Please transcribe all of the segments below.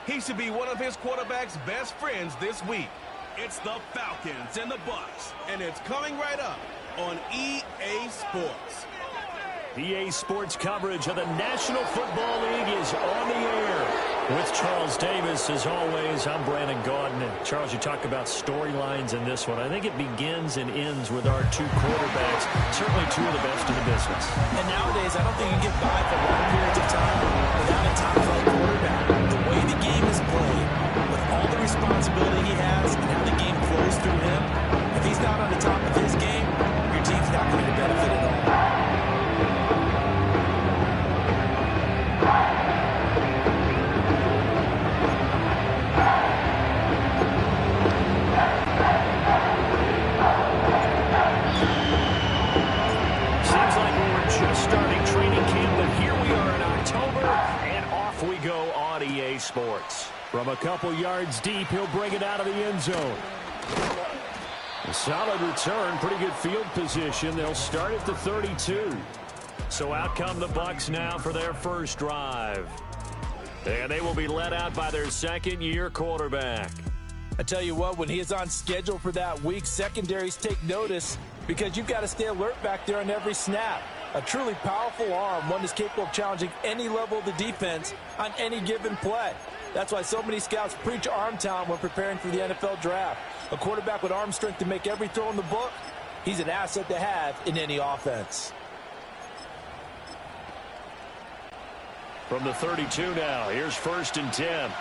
He should be one of his quarterback's best friends this week. It's the Falcons and the Bucs, and it's coming right up on EA Sports. EA Sports coverage of the National Football League is on the air. With Charles Davis, as always, I'm Brandon Gaudin. And Charles, you talk about storylines in this one. I think it begins and ends with our two quarterbacks, certainly two of the best in the business. And nowadays, I don't think you can get by for long periods of time without a top-flight quarterback. The way the game is played, with all the responsibility he has and how the game flows through him, if he's not on the top of his game, your team's not going to benefit at all. Sports. From a couple yards deep, he'll bring it out of the end zone. A solid return, pretty good field position. They'll start at the 32. So out come the Bucs now for their first drive. And they will be led out by their second-year quarterback. I tell you what, when he is on schedule for that week, secondaries take notice because you've got to stay alert back there on every snap. A truly powerful arm, one that's capable of challenging any level of the defense on any given play. That's why so many scouts preach arm talent when preparing for the NFL draft. A quarterback with arm strength to make every throw in the book, he's an asset to have in any offense. From the 32 now, here's 1st and 10.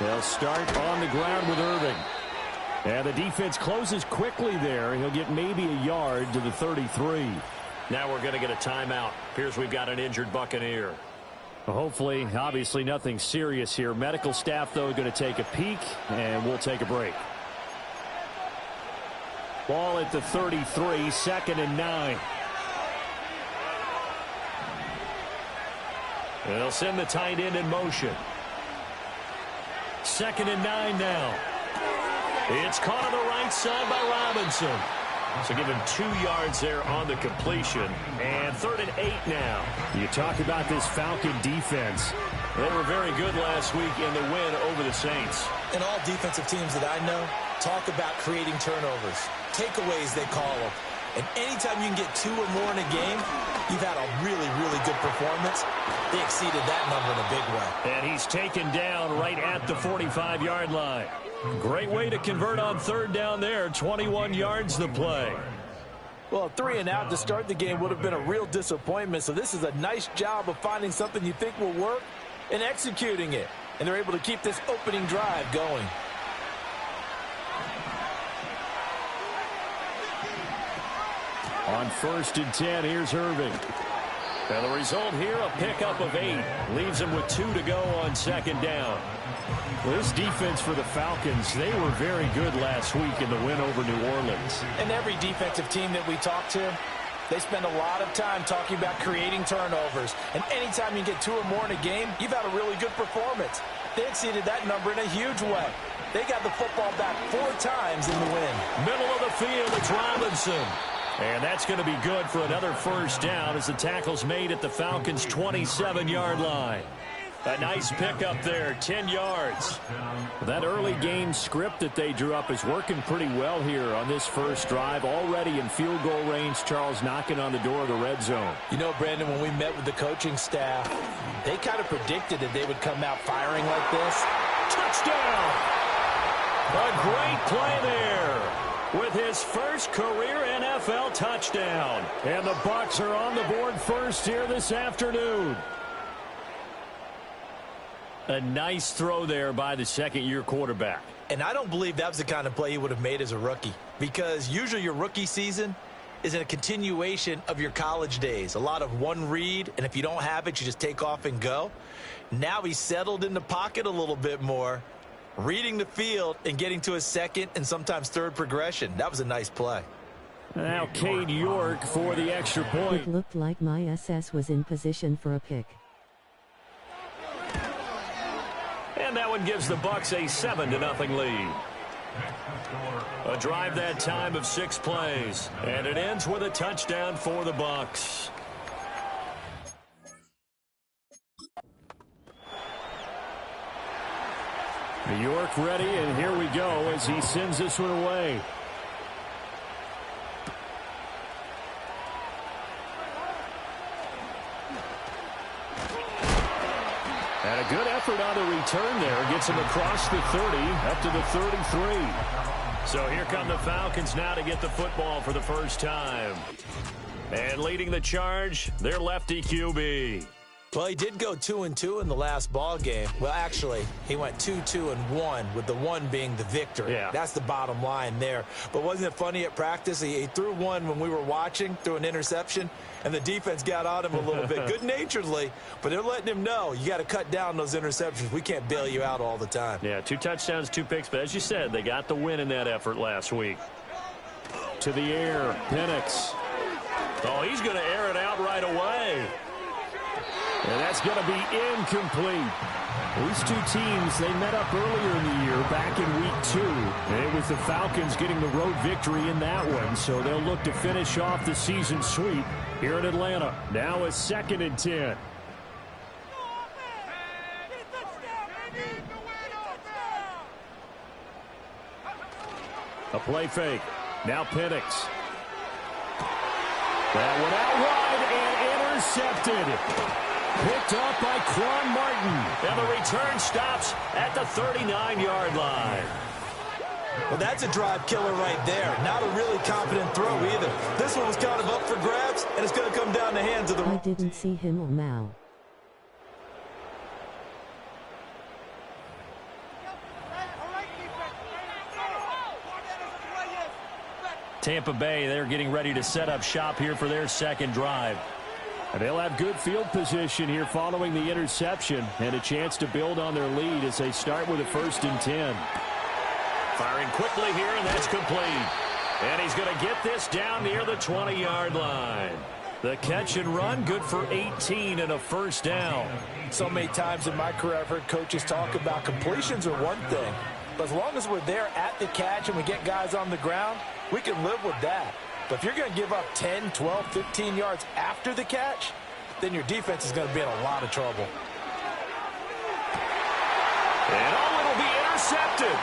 They'll start on the ground with Irving. And the defense closes quickly there. He'll get maybe a yard to the 33. Now we're going to get a timeout. Appears we've got an injured Buccaneer. Well, hopefully, obviously nothing serious here. Medical staff, though, going to take a peek, and we'll take a break. Ball at the 33, 2nd and 9. They'll send the tight end in motion. 2nd and 9 now. It's caught on the right side by Robinson. So give him 2 yards there on the completion. And 3rd and 8 now. You talk about this Falcon defense. They were very good last week in the win over the Saints. And all defensive teams that I know talk about creating turnovers. Takeaways, they call them. And anytime you can get 2 or more in a game, you've had a really, really good performance. They exceeded that number in a big way. And he's taken down right at the 45-yard line. Great way to convert on 3rd down there. 21 yards the play. Well, 3 and out to start the game would have been a real disappointment. So this is a nice job of finding something you think will work and executing it. And they're able to keep this opening drive going. On 1st and 10, here's Irving. And the result here, a pickup of 8. Leaves him with 2 to go on 2nd down. Well, this defense for the Falcons, they were very good last week in the win over New Orleans. And every defensive team that we talk to, they spend a lot of time talking about creating turnovers. And anytime you get 2 or more in a game, you've had a really good performance. They exceeded that number in a huge way. They got the football back 4 times in the win. Middle of the field, it's Robinson. And that's going to be good for another 1st down as the tackle's made at the Falcons' 27-yard line. A nice pickup there, 10 yards. That early game script that they drew up is working pretty well here on this first drive. Already in field goal range, Charles knocking on the door of the red zone. You know, Brandon, when we met with the coaching staff, they kind of predicted that they would come out firing like this. Touchdown! A great play there with his first career NFL touchdown. And the Bucs are on the board first here this afternoon. A nice throw there by the second-year quarterback. And I don't believe that was the kind of play he would have made as a rookie, because usually your rookie season is in a continuation of your college days. A lot of one read, and if you don't have it, you just take off and go. Now he's settled in the pocket a little bit more, reading the field and getting to his 2nd and sometimes 3rd progression. That was a nice play. Now Cade York for the extra point. It looked like my SS was in position for a pick. And that one gives the Bucs a 7-0 lead. A drive that time of 6 plays. And it ends with a touchdown for the Bucs. New York ready, and here we go as he sends this one away. And a good effort on the return there. Gets him across the 30, up to the 33. So here come the Falcons now to get the football for the first time. And leading the charge, their lefty QB. Well, he did go 2-2 in the last ball game. Well, actually, he went 2-2-1, with the one being the victory. Yeah. That's the bottom line there. But wasn't it funny at practice? He threw one when we were watching, threw an interception, and the defense got on him a little bit, good-naturedly. But they're letting him know, you got to cut down those interceptions. We can't bail you out all the time. Yeah, 2 touchdowns, 2 picks. But as you said, they got the win in that effort last week. To the air, Penix. Oh, he's going to air it out right away. And that's going to be incomplete. These two teams, they met up earlier in the year, back in week 2. And it was the Falcons getting the road victory in that one. So they'll look to finish off the season sweep here in Atlanta. Now a 2nd and 10. A play fake. Now Penix. That one out wide and intercepted. Picked up by Quan Martin. And the return stops at the 39-yard line. Well, that's a drive killer right there. Not a really confident throw either. This one was kind of up for grabs, and it's going to come down the hands of the... I didn't see him or now. Tampa Bay, they're getting ready to set up shop here for their second drive. And they'll have good field position here following the interception and a chance to build on their lead as they start with a 1st and 10. Firing quickly here, and that's complete. And he's going to get this down near the 20-yard line. The catch and run, good for 18 and a 1st down. So many times in my career I've heard coaches talk about completions are one thing. But as long as we're there at the catch and we get guys on the ground, we can live with that. But if you're going to give up 10, 12, 15 yards after the catch, then your defense is going to be in a lot of trouble. And it'll be intercepted.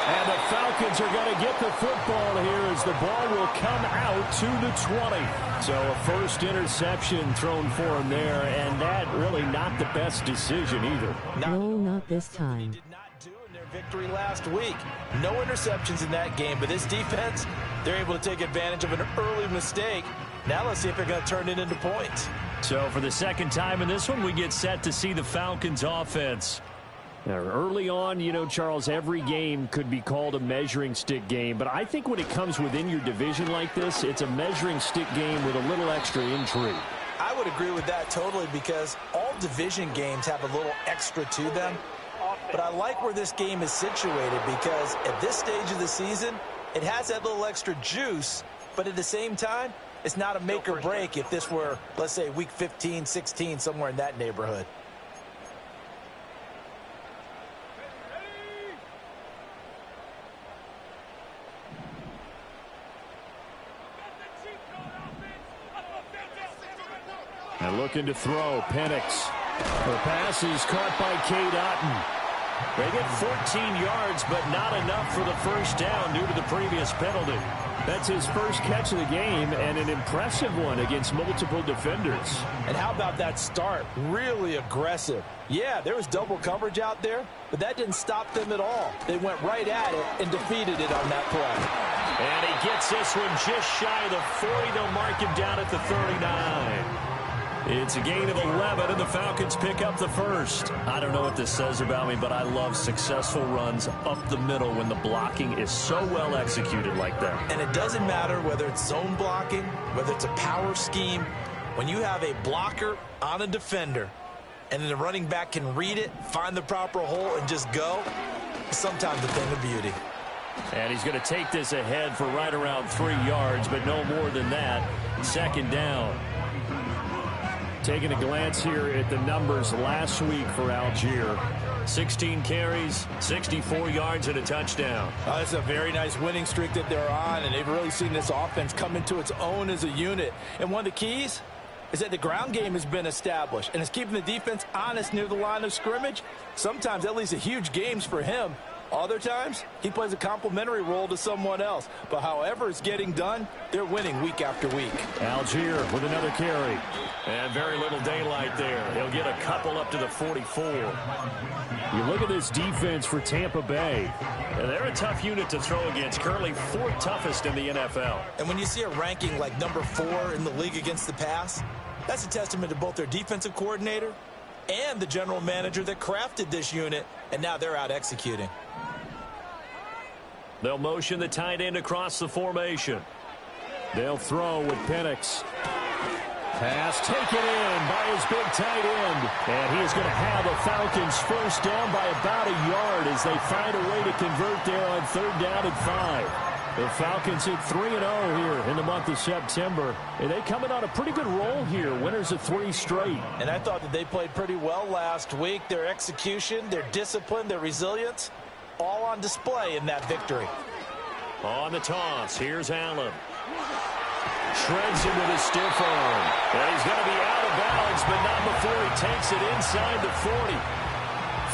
And the Falcons are going to get the football here as the ball will come out to the 20. So a first interception thrown for him there, and that really not the best decision either. No, not this time. Victory last week. No interceptions in that game, but this defense, they're able to take advantage of an early mistake. Now let's see if they're going to turn it into points. So for the second time in this one, we get set to see the Falcons offense. Now, early on, you know, Charles, every game could be called a measuring stick game, but I think when it comes within your division like this, it's a measuring stick game with a little extra intrigue. I would agree with that totally, because all division games have a little extra to them. But I like where this game is situated, because at this stage of the season, it has that little extra juice, but at the same time, it's not a make or break if this were, let's say, week 15, 16, somewhere in that neighborhood. And looking to throw, Penix. The pass is caught by Cade Otton. They get 14 yards, but not enough for the first down due to the previous penalty. That's his first catch of the game, and an impressive one against multiple defenders. And how about that start? Really aggressive. Yeah, there was double coverage out there, but that didn't stop them at all. They went right at it and defeated it on that play. And he gets this one just shy of the 40. They'll mark him down at the 39. It's a gain of 11, and the Falcons pick up the first. I don't know what this says about me, but I love successful runs up the middle when the blocking is so well executed like that. And it doesn't matter whether it's zone blocking, whether it's a power scheme. When you have a blocker on a defender, and then the running back can read it, find the proper hole, and just go, sometimes a thing of beauty. And he's going to take this ahead for right around 3 yards, but no more than that. 2nd down. Taking a glance here at the numbers last week for Algier. 16 carries, 64 yards, and a touchdown. It's a very nice winning streak that they're on, and they've really seen this offense come into its own as a unit. And one of the keys, is that the ground game has been established, and it's keeping the defense honest near the line of scrimmage. Sometimes that leads to huge games for him. Other times, he plays a complementary role to someone else. But however it's getting done, they're winning week after week. Algier with another carry. And very little daylight there. He'll get a couple up to the 44. You look at this defense for Tampa Bay. And they're a tough unit to throw against. Currently 4th toughest in the NFL. And when you see a ranking like number 4 in the league against the pass, that's a testament to both their defensive coordinator and the general manager that crafted this unit. And now they're out executing. They'll motion the tight end across the formation. They'll throw with Penix. Pass taken in by his big tight end. And he is going to have a Falcons first down by about a yard as they find a way to convert there on 3rd down and 5. The Falcons hit 3-0 here in the month of September. And they coming on a pretty good roll here. Winners of 3 straight. And I thought that they played pretty well last week. Their execution, their discipline, their resilience, all on display in that victory. On the toss, here's Allen. Shreds him with a stiff arm. And he's going to be out of bounds, but not before he takes it inside the 40.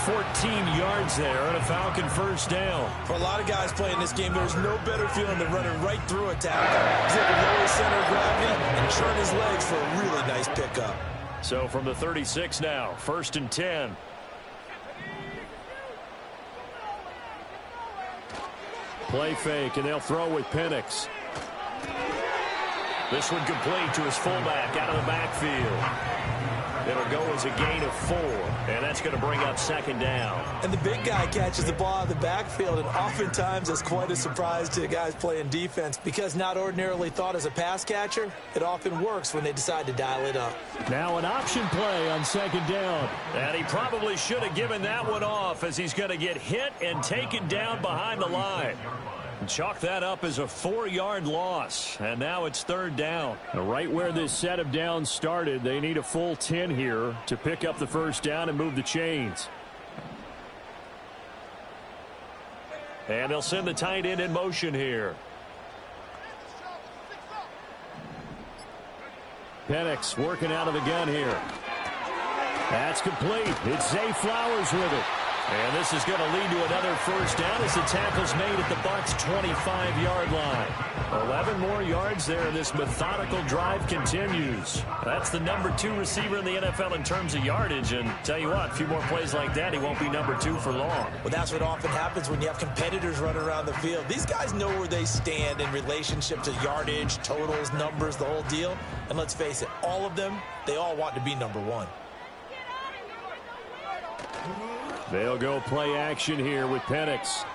14 yards there and a Falcon first down. For a lot of guys playing this game, there's no better feeling than running right through a tackle. He's able to lower his center of gravity and churn his legs for a really nice pickup. So from the 36 now, 1st and 10. Play fake, and they'll throw with Penix. This one complete to his fullback out of the backfield. It'll go as a gain of 4, and that's going to bring up 2nd down. And the big guy catches the ball out of the backfield, and oftentimes it's quite a surprise to the guys playing defense because not ordinarily thought as a pass catcher, it often works when they decide to dial it up. Now an option play on 2nd down. And he probably should have given that one off as he's going to get hit and taken down behind the line. Chalk that up as a 4-yard loss. And now it's 3rd down. Right where this set of downs started, they need a full 10 here to pick up the first down and move the chains. And they'll send the tight end in motion here. Penix working out of the gun here. That's complete. It's Zay Flowers with it. And this is going to lead to another first down as the tackle's made at the Bucs' 25-yard line. 11 more yards there, and this methodical drive continues. That's the number 2 receiver in the NFL in terms of yardage, and tell you what, a few more plays like that, he won't be number 2 for long. Well, that's what often happens when you have competitors running around the field. These guys know where they stand in relationship to yardage, totals, numbers, the whole deal. And let's face it, all of them, they all want to be number 1. They'll go play action here with Penix.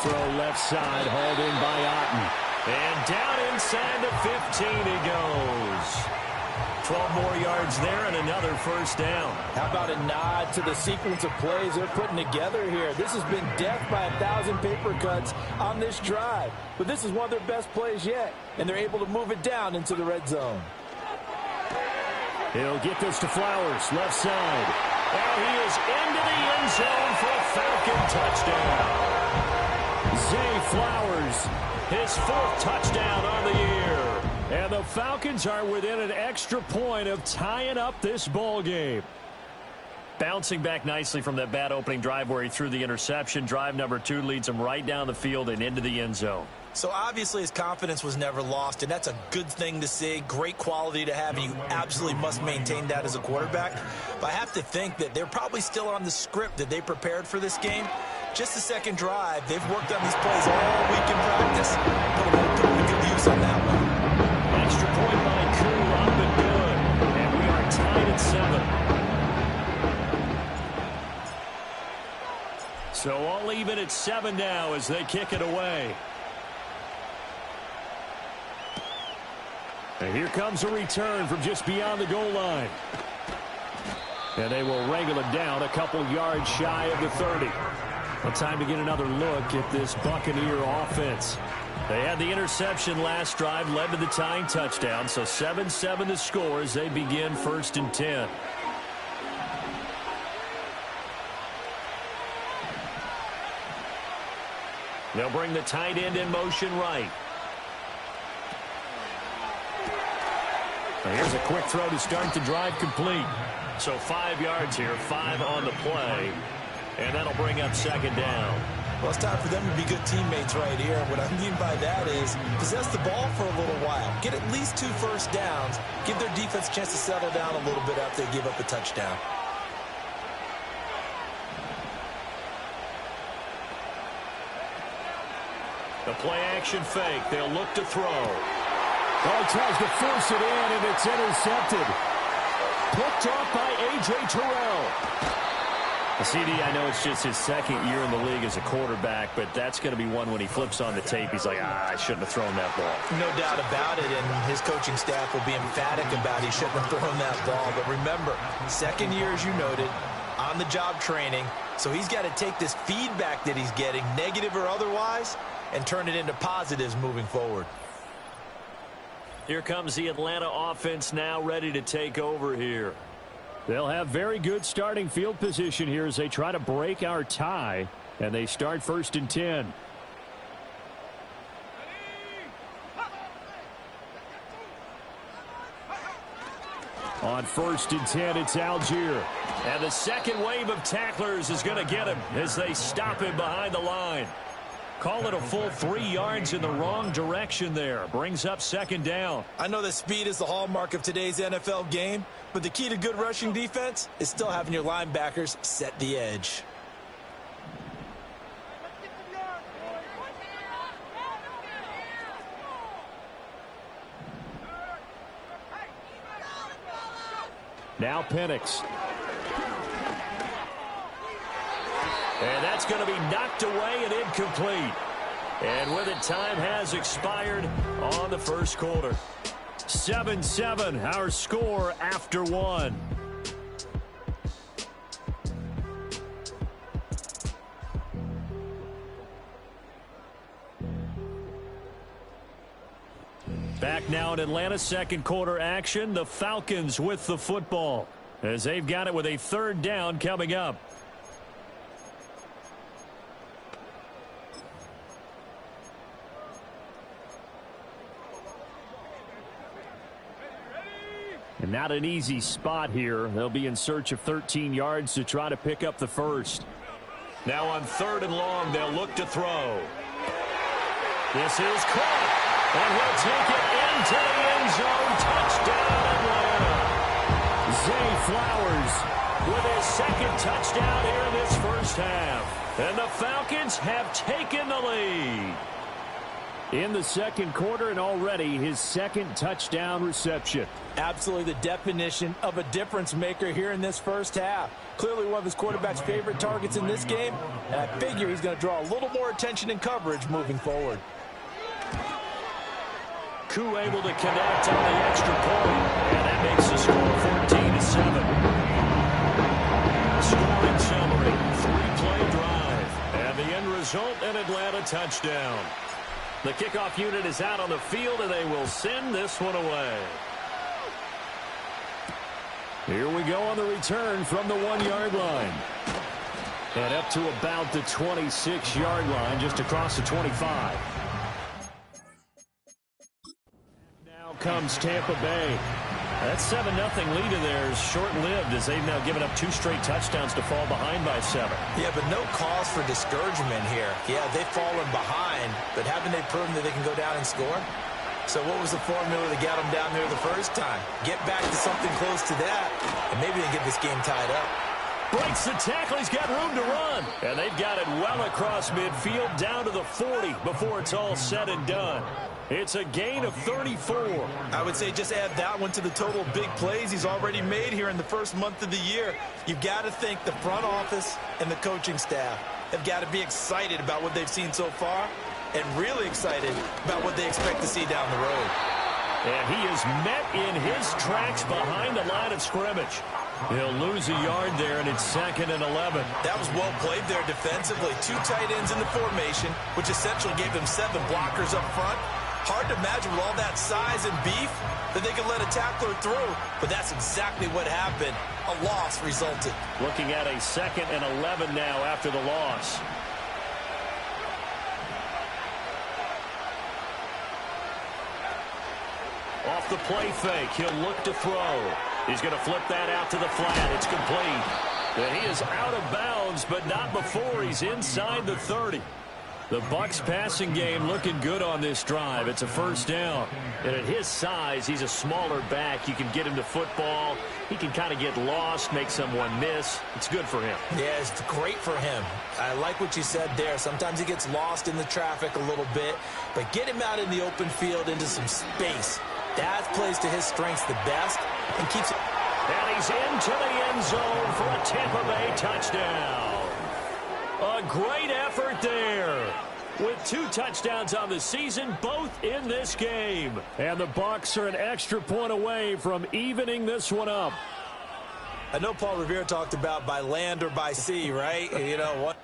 Throw left side, hauled in by Otten. And down inside the 15 he goes. 12 more yards there and another first down. How about a nod to the sequence of plays they're putting together here? This has been death by 1,000 paper cuts on this drive. But this is one of their best plays yet, and they're able to move it down into the red zone. He'll get this to Flowers, left side. And he is into the end zone for a Falcon touchdown. Zay Flowers, his 4th touchdown on the year. And the Falcons are within an extra point of tying up this ball game. Bouncing back nicely from that bad opening drive where he threw the interception. Drive number 2 leads him right down the field and into the end zone. So obviously his confidence was never lost, and that's a good thing to see. Great quality to have, and you absolutely must maintain that as a quarterback. But I have to think that they're probably still on the script that they prepared for this game. Just the second drive, they've worked on these plays all week in practice. Put them to good use on that one. Extra point by Koo, up and good. And we are tied at 7. So all even at 7 now as they kick it away. And here comes a return from just beyond the goal line. And they will wrangle it down a couple yards shy of the 30. Well, time to get another look at this Buccaneer offense. They had the interception last drive, led to the tying touchdown. So 7-7 the score as they begin 1st and 10. They'll bring the tight end in motion right. And here's a quick throw to start the drive complete. So 5 yards here, 5 on the play. And that'll bring up second down. Well, it's time for them to be good teammates right here. What I mean by that is possess the ball for a little while. Get at least 2 first downs. Give their defense a chance to settle down a little bit after they give up a touchdown. The play-action fake. They'll look to throw. Oh, tries to force it in, and it's intercepted. Picked off by A.J. Terrell. CD, I know it's just his second year in the league as a quarterback, but that's going to be one when he flips on the tape. He's like, I shouldn't have thrown that ball. No doubt about it, and his coaching staff will be emphatic about he shouldn't have thrown that ball. But remember, second year, as you noted, on-the-job training, so he's got to take this feedback that he's getting, negative or otherwise, and turn it into positives moving forward. Here comes the Atlanta offense now ready to take over here. They'll have very good starting field position here as they try to break our tie, and they start 1st and 10. On 1st and 10, it's Algier. And the second wave of tacklers is going to get him as they stop him behind the line. Call it a full 3 yards in the wrong direction there. Brings up second down. I know that speed is the hallmark of today's NFL game, but the key to good rushing defense is still having your linebackers set the edge. Now Penix. And that's going to be knocked away and incomplete. And with it, time has expired on the first quarter. 7-7, our score after 1. Back now in Atlanta, second quarter action. The Falcons with the football as they've got it with a 3rd down coming up. And not an easy spot here. They'll be in search of 13 yards to try to pick up the first. Now on 3rd and long, they'll look to throw. This is caught. And he'll take it into the end zone. Touchdown, Atlanta. Zay Flowers with his 2nd touchdown here in this first half. And the Falcons have taken the lead. In the second quarter, and already his 2nd touchdown reception. Absolutely the definition of a difference maker here in this first half. Clearly one of his quarterback's favorite targets in this game, and I figure he's going to draw a little more attention and coverage moving forward. Koo able to connect on the extra point, and that makes the score 14-7. Scoring summary, 3-play drive, and the end result, an Atlanta touchdown. The kickoff unit is out on the field, and they will send this one away. Here we go on the return from the 1-yard line. And up to about the 26-yard line, just across the 25. Now comes Tampa Bay. That 7-0 lead of theirs short-lived as they've now given up 2 straight touchdowns to fall behind by 7. Yeah, but no cause for discouragement here. Yeah, they've fallen behind, but haven't they proven that they can go down and score? So what was the formula that got them down there the first time? Get back to something close to that, and maybe they can get this game tied up. Breaks the tackle. He's got room to run. And they've got it well across midfield down to the 40 before it's all said and done. It's a gain of 34. I would say just add that one to the total of big plays he's already made here in the first month of the year. You've got to think the front office and the coaching staff have got to be excited about what they've seen so far and really excited about what they expect to see down the road. And he is met in his tracks behind the line of scrimmage. He'll lose a yard there, and it's 2nd and 11. That was well played there defensively. 2 tight ends in the formation, which essentially gave them 7 blockers up front. Hard to imagine with all that size and beef that they could let a tackler through, but that's exactly what happened. A loss resulted. Looking at a 2nd and 11 now after the loss. Off the play fake, he'll look to throw. He's going to flip that out to the flat. It's complete. And he is out of bounds, but not before he's inside the 30. The Bucs passing game looking good on this drive. It's a first down. And at his size, he's a smaller back. You can get him to football. He can kind of get lost, make someone miss. It's good for him. Yeah, it's great for him. I like what you said there. Sometimes he gets lost in the traffic a little bit, but get him out in the open field into some space. That plays to his strengths the best and keeps it. And he's into the end zone for a Tampa Bay touchdown. A great effort there. With 2 touchdowns on the season, both in this game. And the Bucs are an extra point away from evening this one up. I know Paul Revere talked about by land or by sea, right? You know what?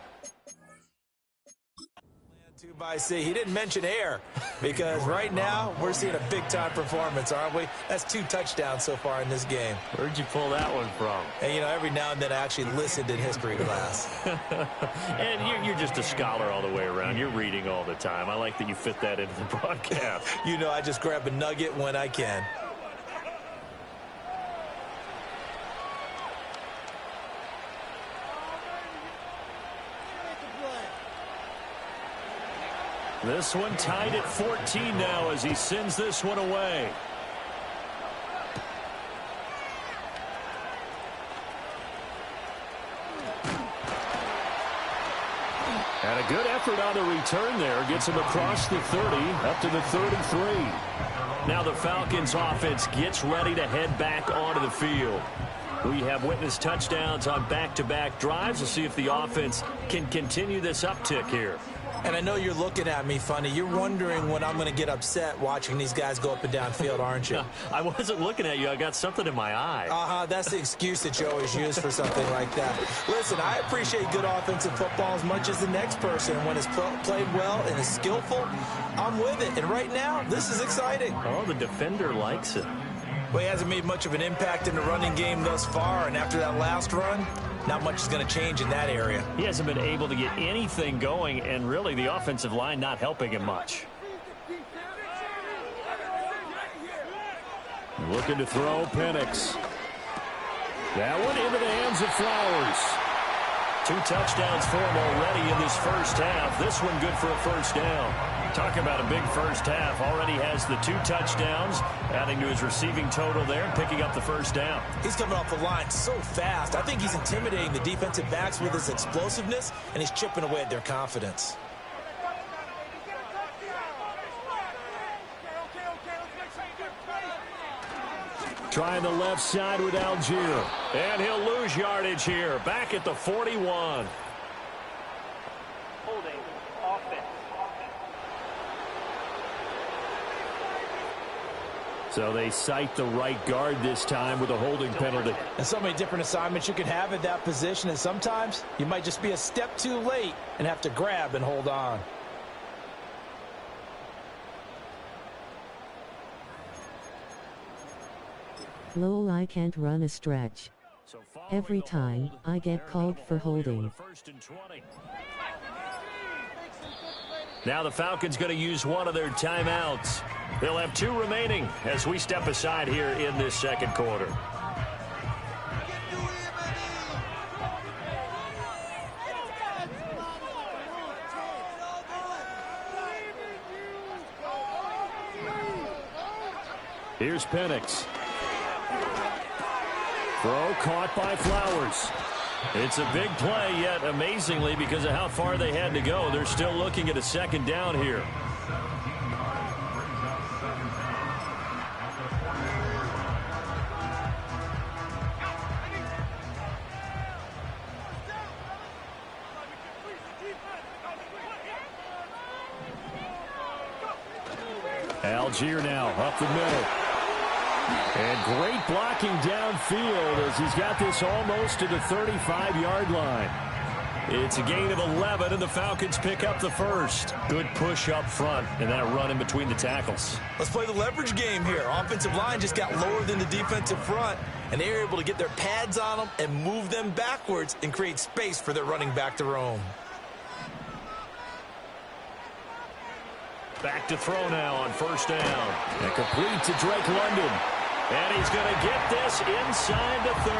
By sea. He didn't mention air because right now we're seeing a big-time performance, aren't we? That's 2 touchdowns so far in this game. Where'd you pull that one from? And, you know, every now and then I actually listened in history class. And you're just a scholar all the way around. You're reading all the time. I like that you fit that into the broadcast. You know, I just grab a nugget when I can. This one tied at 14 now as he sends this one away. And a good effort on the return there. Gets him across the 30, up to the 33. Now the Falcons offense gets ready to head back onto the field. We have witnessed touchdowns on back-to-back drives. We'll see if the offense can continue this uptick here. And I know you're looking at me funny. You're wondering when I'm going to get upset watching these guys go up and down field, aren't you? I wasn't looking at you. I got something in my eye. That's the excuse that you always use for something like that. Listen, I appreciate good offensive football as much as the next person. When it's played well and is skillful, I'm with it. And right now, this is exciting. Oh, the defender likes it. Well, he hasn't made much of an impact in the running game thus far, and after that last run, not much is going to change in that area. He hasn't been able to get anything going, and really the offensive line not helping him much. Looking to throw, Penix. That one into the hands of Flowers. 2 touchdowns for him already in this first half. This one good for a first down. Talk about a big first half. Already has the 2 touchdowns, adding to his receiving total there, picking up the first down. He's coming off the line so fast. I think he's intimidating the defensive backs with his explosiveness, and he's chipping away at their confidence. Trying the left side with Algier. And he'll lose yardage here. Back at the 41. Holding offense. So they cite the right guard this time with a holding penalty. And so many different assignments you can have at that position, and sometimes you might just be a step too late and have to grab and hold on. Lol, I can't run a stretch. Every time I get called for holding. Now the Falcons going to use one of their timeouts. They'll have 2 remaining as we step aside here in this second quarter. Here's Penix. Throw caught by Flowers. It's a big play, yet amazingly, because of how far they had to go, they're still looking at a second down here. Algier now up the middle. And great blocking downfield as he's got this almost to the 35-yard line. It's a gain of 11, and the Falcons pick up the first. Good push up front, and then a run in between the tackles. Let's play the leverage game here. Offensive line just got lower than the defensive front, and they were able to get their pads on them and move them backwards and create space for their running back to roam. Back to throw now on first down. And complete to Drake London. And he's going to get this inside the 30.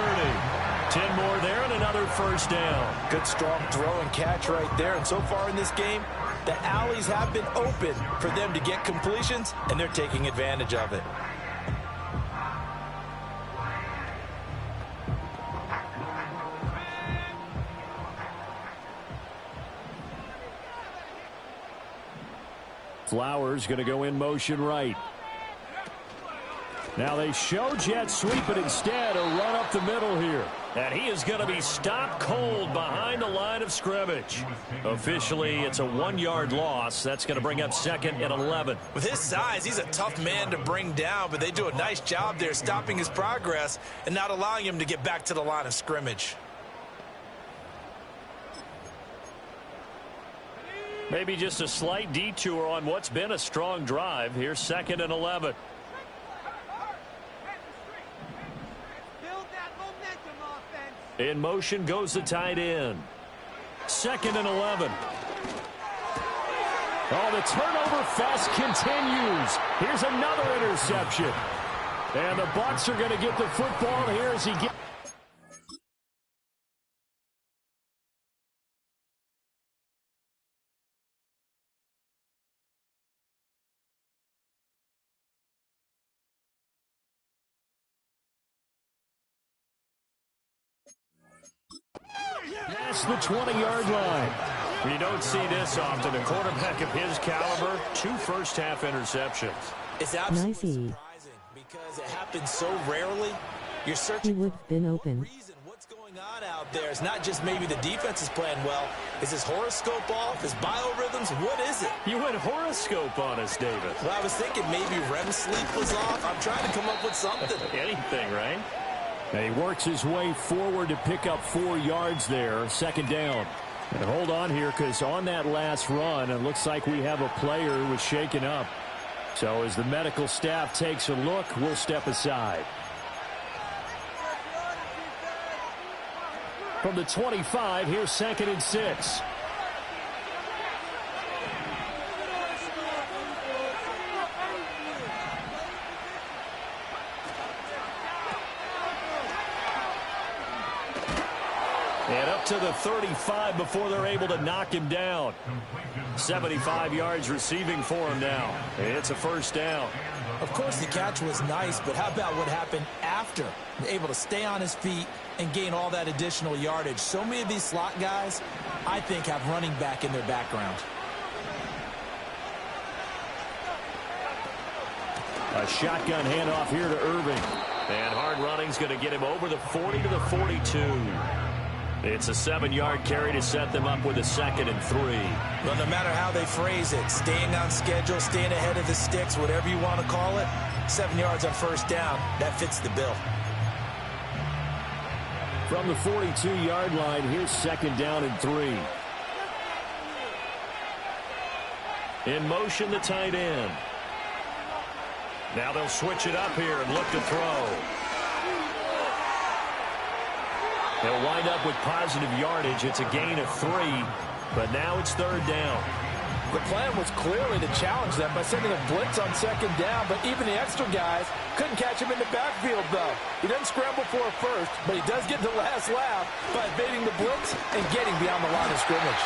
10 more there and another first down. Good strong throw and catch right there. And so far in this game, the alleys have been open for them to get completions, and they're taking advantage of it. Flowers going to go in motion right. Now they show jet sweep, but instead a run up the middle here. And he is going to be stopped cold behind the line of scrimmage. Officially, it's a 1-yard loss. That's going to bring up 2nd and 11. With his size, he's a tough man to bring down, but they do a nice job there stopping his progress and not allowing him to get back to the line of scrimmage. Maybe just a slight detour on what's been a strong drive. Here's 2nd and 11. In motion goes the tight end. 2nd and 11. Oh, the turnover fest continues. Here's another interception. And the Bucs are going to get the football here as he gets. Past the 20-yard line. You don't see this often. A quarterback of his caliber, 2 first-half interceptions. It's absolutely surprising because it happens so rarely. You're searching He would have been open. reason. What's going on out there? It's not just maybe the defense is playing well. Is his horoscope off? His biorhythms? What is it? You went horoscope on us, David. Well, I was thinking maybe REM sleep was off. I'm trying to come up with something. Anything, right? And he works his way forward to pick up 4 yards there. 2nd down. And hold on here, because on that last run, it looks like we have a player who was shaken up. So as the medical staff takes a look, we'll step aside. From the 25, here's 2nd and 6. And up to the 35 before they're able to knock him down. 75 yards receiving for him now. It's a first down. Of course, the catch was nice, but how about what happened after? Able to stay on his feet and gain all that additional yardage. So many of these slot guys, I think, have running back in their background. A shotgun handoff here to Irving. And hard running's going to get him over the 40 to the 42. It's a 7-yard carry to set them up with a 2nd and 3. Well, no matter how they phrase it, staying on schedule, staying ahead of the sticks, whatever you want to call it, 7 yards on first down, that fits the bill. From the 42-yard line, here's 2nd down and 3. In motion, the tight end. Now they'll switch it up here and look to throw. They'll wind up with positive yardage. It's a gain of 3, but now it's 3rd down. The plan was clearly to challenge them by sending a blitz on 2nd down, but even the extra guys couldn't catch him in the backfield, though. He doesn't scramble for a first, but he does get the last laugh by evading the blitz and getting beyond the line of scrimmage.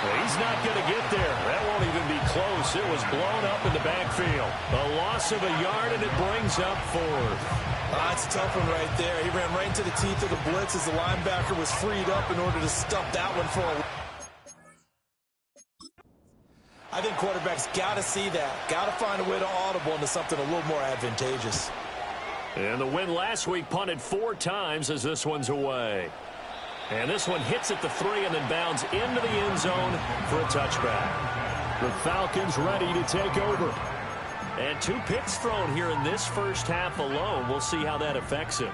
Well, he's not going to get there. That won't even be close. It was blown up in the backfield. A loss of a yard, and it brings up 4th. That's a tough one right there. He ran right into the teeth of the blitz as the linebacker was freed up in order to stuff that one for a... I think quarterbacks got to see that. Got to find a way to audible into something a little more advantageous. And the win last week punted 4 times as this one's away. And this one hits at the 3 and then bounds into the end zone for a touchback. The Falcons ready to take over. And 2 picks thrown here in this first half alone. We'll see how that affects him.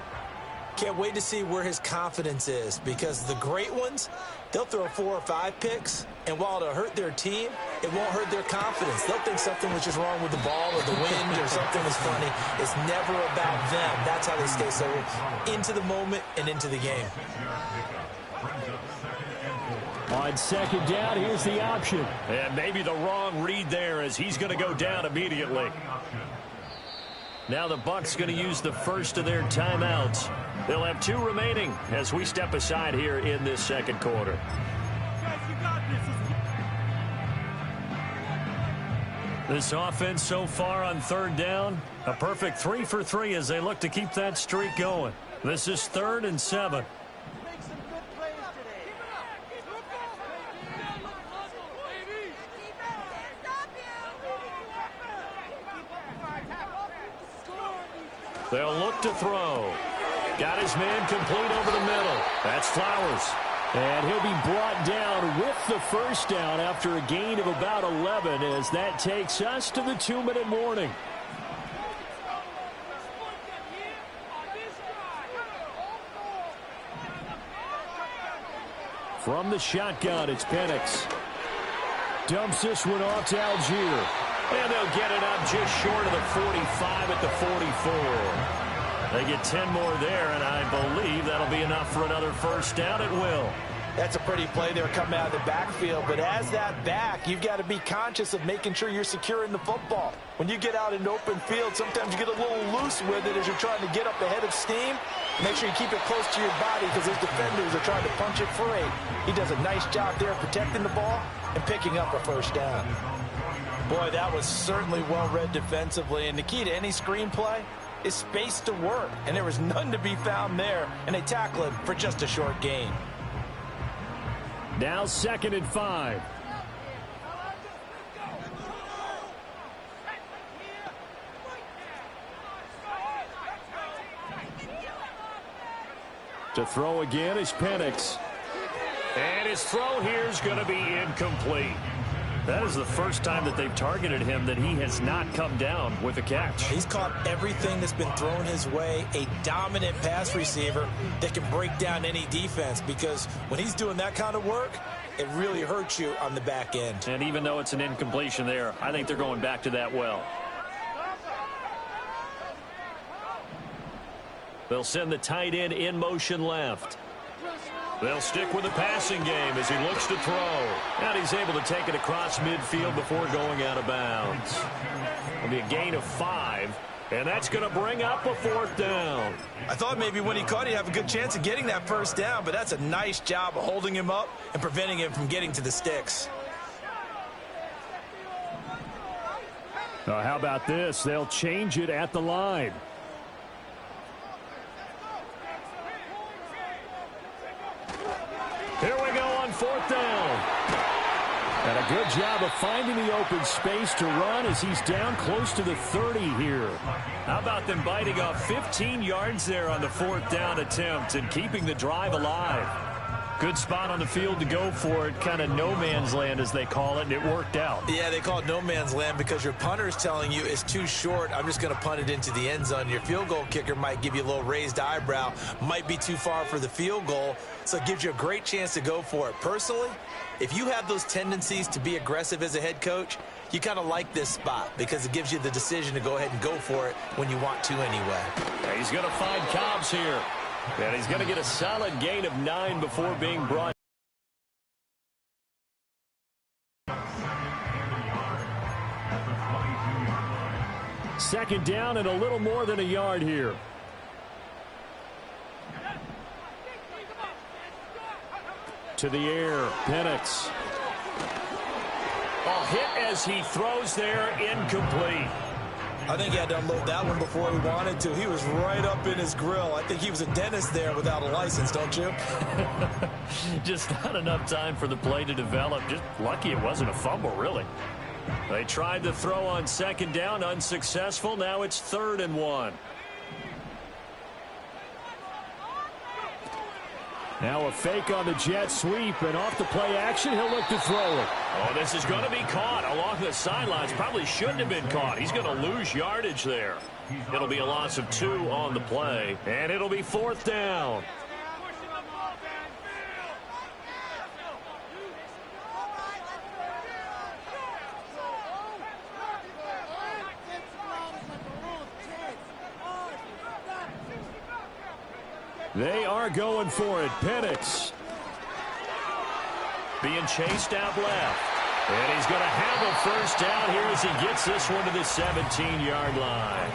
Can't wait to see where his confidence is, because the great ones, they'll throw 4 or 5 picks, and while it'll hurt their team, it won't hurt their confidence. They'll think something was just wrong with the ball or the wind or something was funny. It's never about them. That's how they stay so into the moment and into the game. On second down, here's the option. And maybe the wrong read there as he's going to go down immediately. Now the Bucs going to use the first of their timeouts. They'll have 2 remaining as we step aside here in this second quarter. This offense so far on third down, a perfect 3 for 3 as they look to keep that streak going. This is 3rd and 7. They'll look to throw. Got his man complete over the middle. That's Flowers. And he'll be brought down with the first down after a gain of about 11 as that takes us to the 2-minute warning. From the shotgun, it's Penix. Dumps this one off to Algier. And they'll get it up just short of the 45 at the 44. They get 10 more there, and I believe that'll be enough for another first down. It will. That's a pretty play there coming out of the backfield. But as that back, you've got to be conscious of making sure you're securing the football. When you get out in open field, sometimes you get a little loose with it as you're trying to get up ahead of steam. Make sure you keep it close to your body because those defenders are trying to punch it free. He does a nice job there protecting the ball and picking up a first down. Boy, that was certainly well read defensively. And the key to any screenplay is space to work. And there was none to be found there. And they tackle it for just a short gain. Now 2nd and 5. To throw again is Penix. And his throw here is going to be incomplete. That is the first time that they've targeted him that he has not come down with a catch. He's caught everything that's been thrown his way. A dominant pass receiver that can break down any defense because when he's doing that kind of work, it really hurts you on the back end. And even though it's an incompletion there, I think they're going back to that well. They'll send the tight end in motion left. They'll stick with the passing game as he looks to throw. And he's able to take it across midfield before going out of bounds. It'll be a gain of 5, and that's going to bring up a 4th down. I thought maybe when he caught, he'd have a good chance of getting that first down, but that's a nice job of holding him up and preventing him from getting to the sticks. How about this? They'll change it at the line. Here we go on 4th down. And a good job of finding the open space to run as he's down close to the 30 here. How about them biting off 15 yards there on the 4th down attempt and keeping the drive alive? Good spot on the field to go for it, kind of no man's land as they call it, and it worked out. Yeah, they call it no man's land because your punter is telling you it's too short. I'm just going to punt it into the end zone. Your field goal kicker might give you a little raised eyebrow, might be too far for the field goal, so it gives you a great chance to go for it. Personally, if you have those tendencies to be aggressive as a head coach, you kind of like this spot because it gives you the decision to go ahead and go for it when you want to anyway. Yeah, he's going to find Cobbs here. And he's going to get a solid gain of 9 before being brought. Second down and a little more than a yard here. To the air, Penix. A hit as he throws there, incomplete. I think he had to unload that one before he wanted to. He was right up in his grill. I think he was a dentist there without a license, don't you? Just not enough time for the play to develop. Just lucky it wasn't a fumble, really. They tried to throw on 2nd down, unsuccessful. Now it's 3rd and 1. Now a fake on the jet sweep, and off the play action, he'll look to throw it. Oh, this is going to be caught along the sidelines. Probably shouldn't have been caught. He's going to lose yardage there. It'll be a loss of 2 on the play, and it'll be 4th down. They are going for it. Penix. being chased out left. And he's going to have a first down here as he gets this one to the 17-yard line.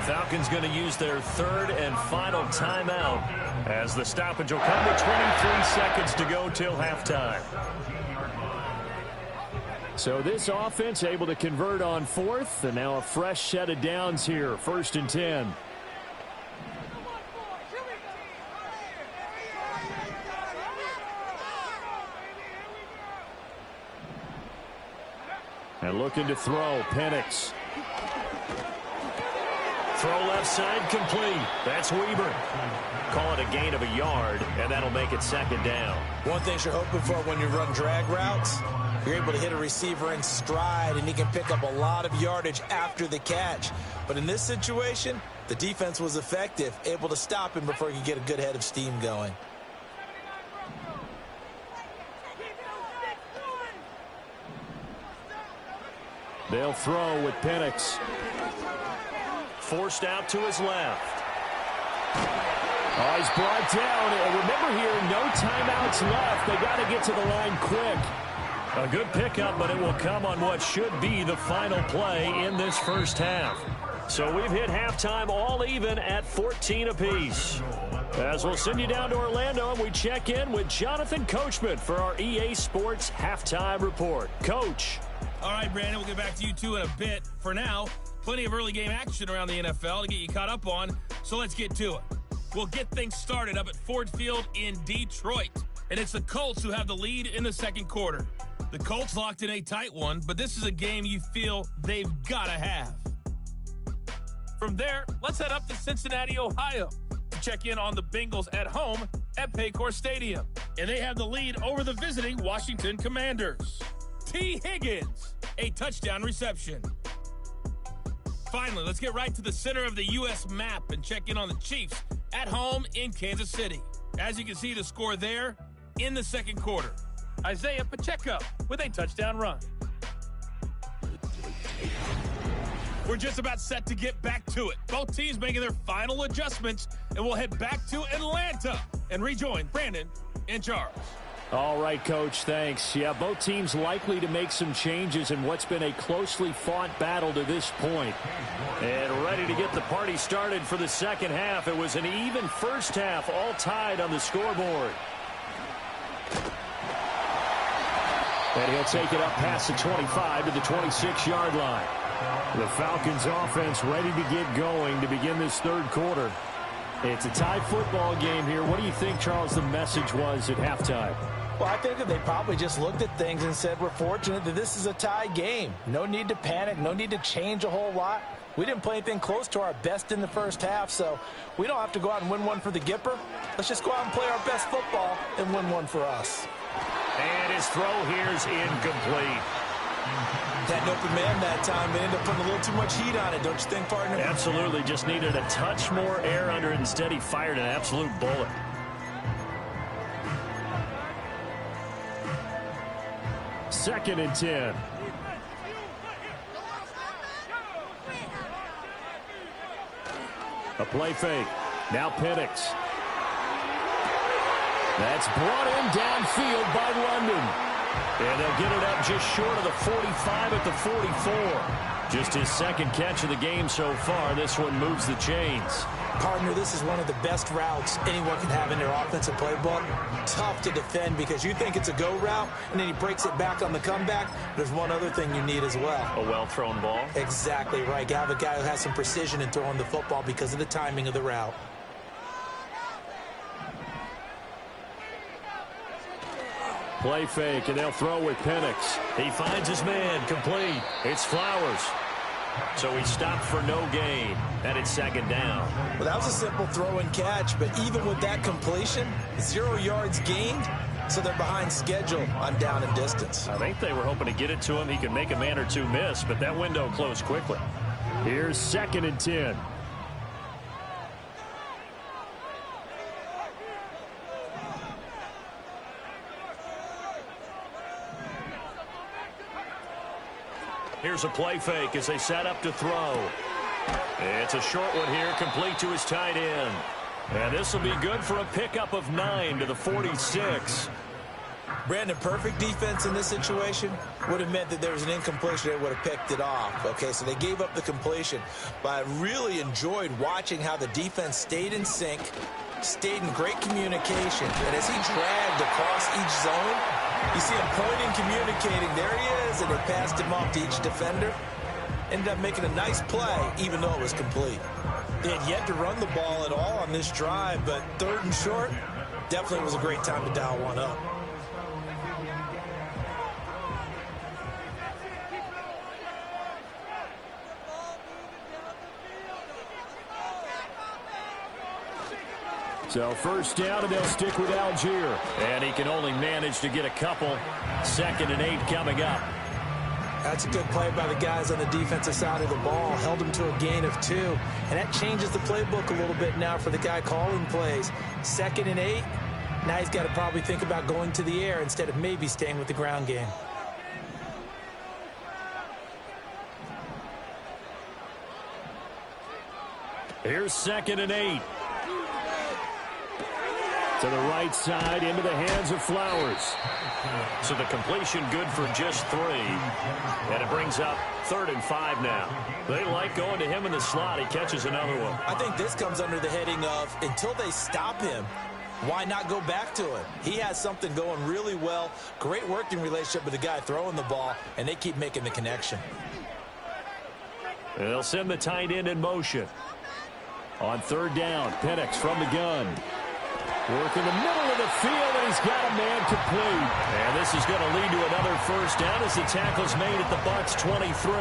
Falcons going to use their third and final timeout as the stoppage will come with 23 seconds to go till halftime. So this offense able to convert on fourth, and now a fresh set of downs here, 1st and 10. And looking to throw, Penix. Throw left side complete. That's Weaver. Call it a gain of a yard, and that'll make it 2nd down. One thing you're hoping for when you run drag routes, you're able to hit a receiver in stride, and he can pick up a lot of yardage after the catch. But in this situation, the defense was effective, able to stop him before he could get a good head of steam going. They'll throw with Penix. Forced out to his left. Oh, he's brought down. And remember here, no timeouts left. They got to get to the line quick. A good pickup, but it will come on what should be the final play in this first half. So we've hit halftime all even at 14 apiece. As we'll send you down to Orlando, and we check in with Jonathan Coachman for our EA Sports Halftime Report. Coach. All right, Brandon, we'll get back to you two in a bit. For now, plenty of early game action around the NFL to get you caught up on, so let's get to it. We'll get things started up at Ford Field in Detroit, and it's the Colts who have the lead in the second quarter. The Colts locked in a tight one, but this is a game you feel they've got to have. From there, let's head up to Cincinnati, Ohio, to check in on the Bengals at home at Paycor Stadium, and they have the lead over the visiting Washington Commanders. T. Higgins, a touchdown reception. Finally, let's get right to the center of the U.S. map and check in on the Chiefs at home in Kansas City. As you can see, the score there in the second quarter. Isaiah Pacheco with a touchdown run. We're just about set to get back to it. Both teams making their final adjustments, and we'll head back to Atlanta and rejoin Brandon and Charles. All right, Coach, thanks. Yeah, both teams likely to make some changes in what's been a closely fought battle to this point. And ready to get the party started for the second half. It was an even first half, all tied on the scoreboard. And he'll take it up past the 25 to the 26-yard line. The Falcons offense ready to get going to begin this third quarter. It's a tie football game here. What do you think, Charles, the message was at halftime? Well, I think that they probably just looked at things and said, we're fortunate that this is a tie game. No need to panic, no need to change a whole lot. We didn't play anything close to our best in the first half, so we don't have to go out and win one for the Gipper. Let's just go out and play our best football and win one for us. And his throw here is incomplete. Had an open man that time. They ended up putting a little too much heat on it, don't you think, partner? Absolutely. Just needed a touch more air under it. Instead, he fired an absolute bullet. Second and 10. A play fake. Now Penix. That's brought in downfield by London. And they'll get it up just short of the 45 at the 44. Just his second catch of the game so far. This one moves the chains. Partner, this is one of the best routes anyone can have in their offensive playbook. Tough to defend because you think it's a go route, and then he breaks it back on the comeback. There's one other thing you need as well. A well-thrown ball? Exactly right. You have a guy who has some precision in throwing the football because of the timing of the route. Play fake, and they'll throw with Penix. He finds his man, complete. It's Flowers. So he stopped for no gain, and it's second down. Well, that was a simple throw and catch, but even with that completion, 0 yards gained, so they're behind schedule on down and distance. I think they were hoping to get it to him. He could make a man or two miss, but that window closed quickly. Here's second and 10. Here's a play fake as they set up to throw. It's a short one here, complete to his tight end. And this will be good for a pickup of 9 to the 46. Brandon, perfect defense in this situation would have meant that there was an incompletion. They would have picked it off. Okay, so they gave up the completion. But I really enjoyed watching how the defense stayed in sync, stayed in great communication. And as he dragged across each zone, you see him pointing, communicating. There he is, and they passed him off to each defender. Ended up making a nice play, even though it was complete. They had yet to run the ball at all on this drive, but 3rd and short definitely was a great time to dial one up. So 1st down, and they'll stick with Algier. And he can only manage to get a couple. 2nd and 8 coming up. That's a good play by the guys on the defensive side of the ball. Held them to a gain of 2. And that changes the playbook a little bit now for the guy calling plays. 2nd and 8. Now he's got to probably think about going to the air instead of maybe staying with the ground game. Here's 2nd and 8. To the right side, into the hands of Flowers. So the completion good for just 3. And it brings up 3rd and 5 now. They like going to him in the slot. He catches another one. I think this comes under the heading of, until they stop him, why not go back to him? He has something going really well. Great working relationship with the guy throwing the ball, and they keep making the connection. They'll send the tight end in motion. On 3rd down, Penix from the gun. Work in the middle of the field, and he's got a man complete. And this is going to lead to another 1st down as the tackle's made at the Bucs 23.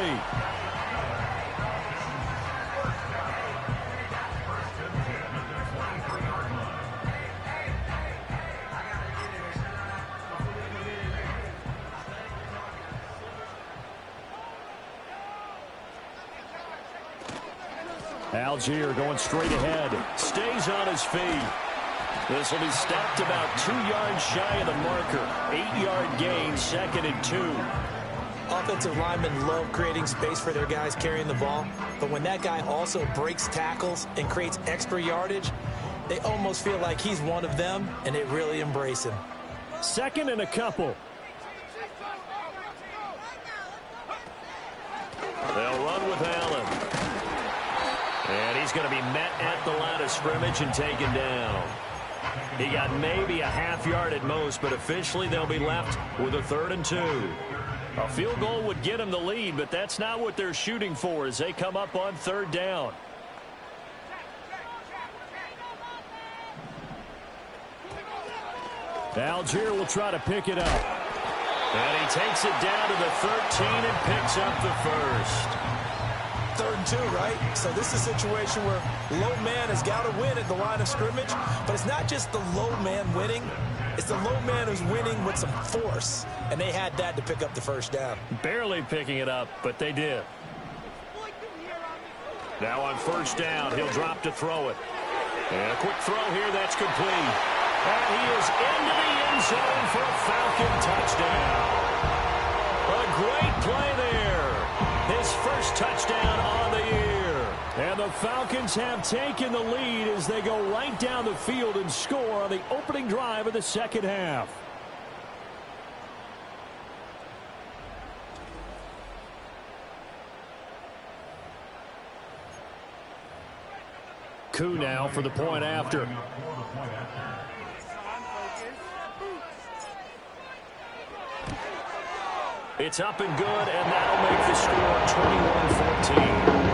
Algier going straight ahead. Stays on his feet. This will be stopped about 2 yards shy of the marker. 8-yard gain, 2nd and 2. Offensive linemen love creating space for their guys carrying the ball, but when that guy also breaks tackles and creates extra yardage, they almost feel like he's one of them, and they really embrace him. 2nd and a couple. They'll run with Allen. And he's going to be met at the line of scrimmage and taken down. He got maybe a half yard at most, but officially they'll be left with a 3rd and 2. A field goal would get them the lead, but that's not what they're shooting for as they come up on 3rd down. Algier will try to pick it up. And he takes it down to the 13 and picks up the 1st. 3rd and 2, right? So this is a situation where low man has got to win at the line of scrimmage, but it's not just the low man winning. It's the low man who's winning with some force, and they had that to pick up the 1st down. Barely picking it up, but they did. Now on 1st down, he'll drop to throw it. And a quick throw here, that's complete. And he is into the end zone for a Falcon touchdown. A great play there. His 1st touchdown on the year. And the Falcons have taken the lead as they go right down the field and score on the opening drive of the 2nd half. Koo now for the point after. It's up and good, and that'll make the score 21-14.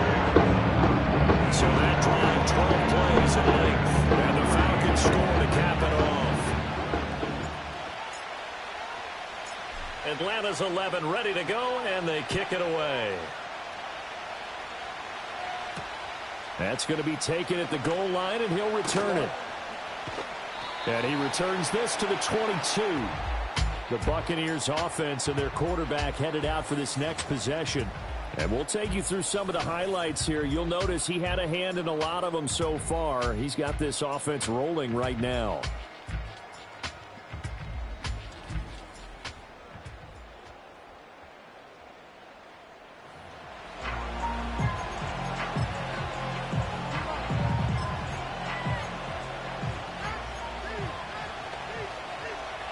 So that drive, 12 plays in length, and the Falcons score to cap it off. Atlanta's 11 ready to go, and they kick it away. That's going to be taken at the goal line, and he'll return it. And he returns this to the 22. The Buccaneers offense and their quarterback headed out for this next possession. And we'll take you through some of the highlights here. You'll notice he had a hand in a lot of them so far. He's got this offense rolling right now.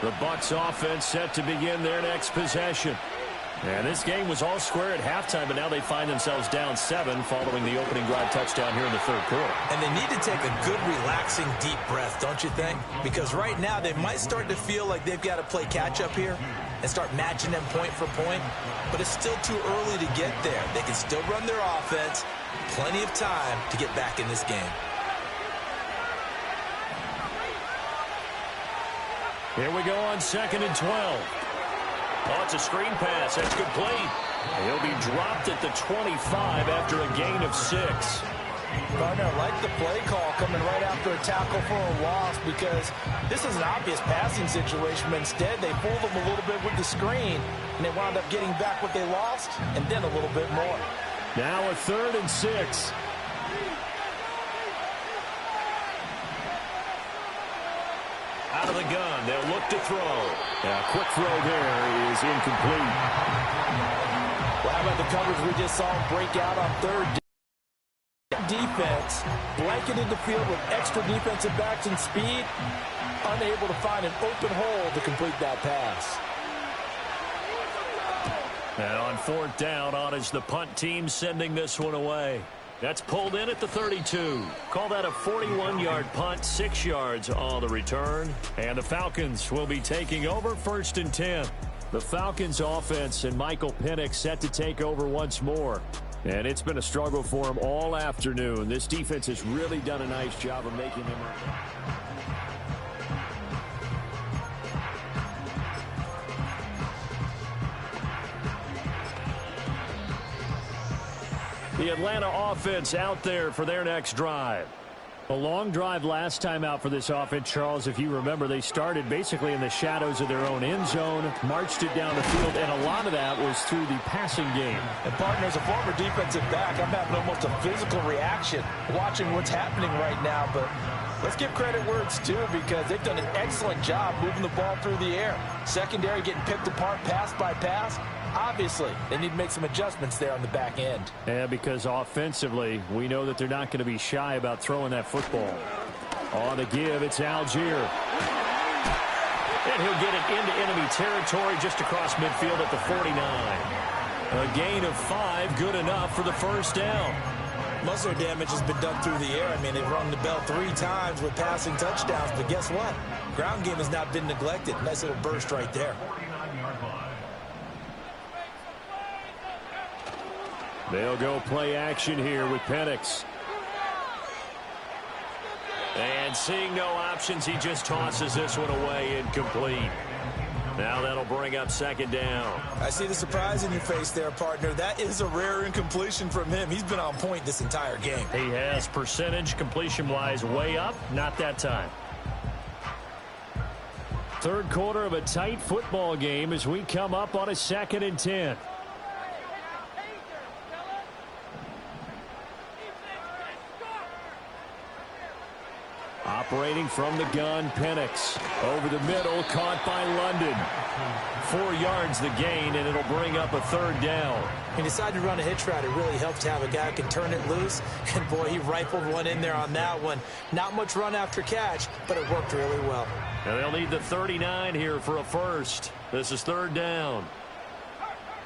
The Bucs offense set to begin their next possession. And this game was all square at halftime, but now they find themselves down 7 following the opening drive touchdown here in the third quarter. And they need to take a good, relaxing, deep breath, don't you think? Because right now they might start to feel like they've got to play catch-up here and start matching them point for point. But it's still too early to get there. They can still run their offense. Plenty of time to get back in this game. Here we go on 2nd and 12. Oh, it's a screen pass. That's complete. He'll be dropped at the 25 after a gain of 6. Gardner, like the play call coming right after a tackle for a loss, because this is an obvious passing situation, but instead they fooled them a little bit with the screen, and they wound up getting back what they lost, and then a little bit more. Now a 3rd and 6. Out of the gun, they'll look to throw. A quick throw there is incomplete. Well, how about the coverage we just saw break out on 3rd? Defense blanketed the field with extra defensive backs and speed, unable to find an open hole to complete that pass. And on 4th down, on is the punt team sending this one away. That's pulled in at the 32. Call that a 41-yard punt, 6 yards on the return. And the Falcons will be taking over 1st and 10. The Falcons offense and Michael Penix set to take over once more. And it's been a struggle for him all afternoon. This defense has really done a nice job of making them. The Atlanta offense out there for their next drive. A long drive last time out for this offense, Charles. If you remember, they started basically in the shadows of their own end zone, marched it down the field, and a lot of that was through the passing game. And partner, as a former defensive back, I'm having almost a physical reaction watching what's happening right now. But let's give credit where it's due, because they've done an excellent job moving the ball through the air. Secondary getting picked apart pass by pass. Obviously, they need to make some adjustments there on the back end. Yeah, because offensively, we know that they're not going to be shy about throwing that football. On the give, it's Algier. And he'll get it into enemy territory just across midfield at the 49. A gain of 5, good enough for the 1st down. Muscle damage has been done through the air. I mean, they've rung the bell 3 times with passing touchdowns, but guess what? Ground game has not been neglected. Nice little burst right there. They'll go play action here with Penix. And seeing no options, he just tosses this one away incomplete. Now that'll bring up 2nd down. I see the surprise in your face there, partner. That is a rare incompletion from him. He's been on point this entire game. He has percentage completion-wise way up. Not that time. 3rd quarter of a tight football game as we come up on a 2nd and 10. Operating from the gun, Penix. Over the middle, caught by London. 4 yards the gain, and it'll bring up a 3rd down. He decided to run a hitch route. It really helps to have a guy who can turn it loose. And, boy, he rifled one in there on that one. Not much run after catch, but it worked really well. And they'll need the 39 here for a 1st. This is 3rd down.